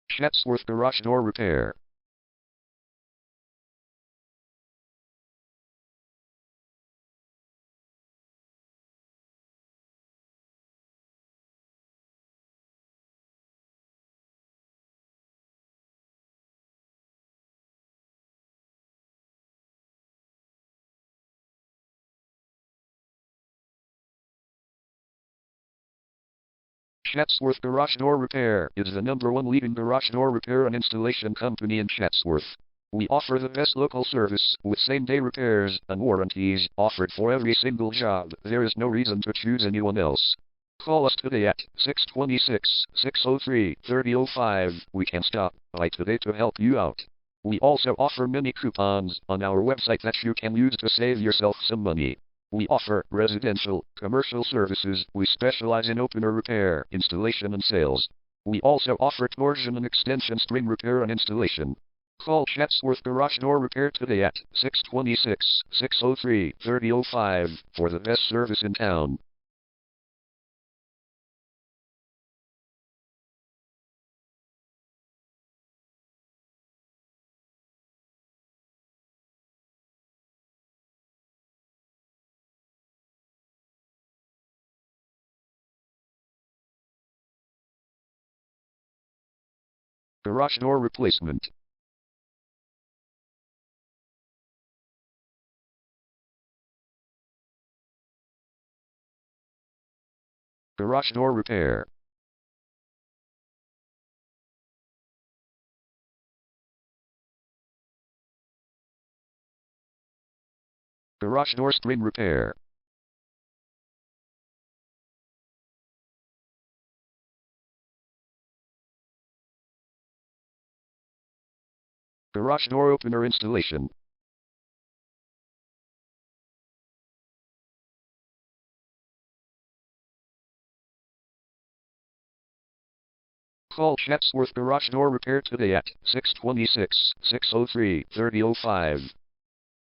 Chatsworth Garage Door Repair. Chatsworth Garage Door Repair is the #1 leading garage door repair and installation company in Chatsworth. We offer the best local service with same-day repairs and warranties offered for every single job. There is no reason to choose anyone else. Call us today at 626-603-3005. We can stop by today to help you out. We also offer many coupons on our website that you can use to save yourself some money. We offer residential, commercial services. We specialize in opener repair, installation and sales. We also offer torsion and extension string repair and installation. Call Chatsworth Garage Door Repair today at 626-603-3005 for the best service in town. Garage door replacement. Garage door repair. Garage door string repair. Garage door opener installation. Call Chatsworth Garage Door Repair today at 626-603-3005.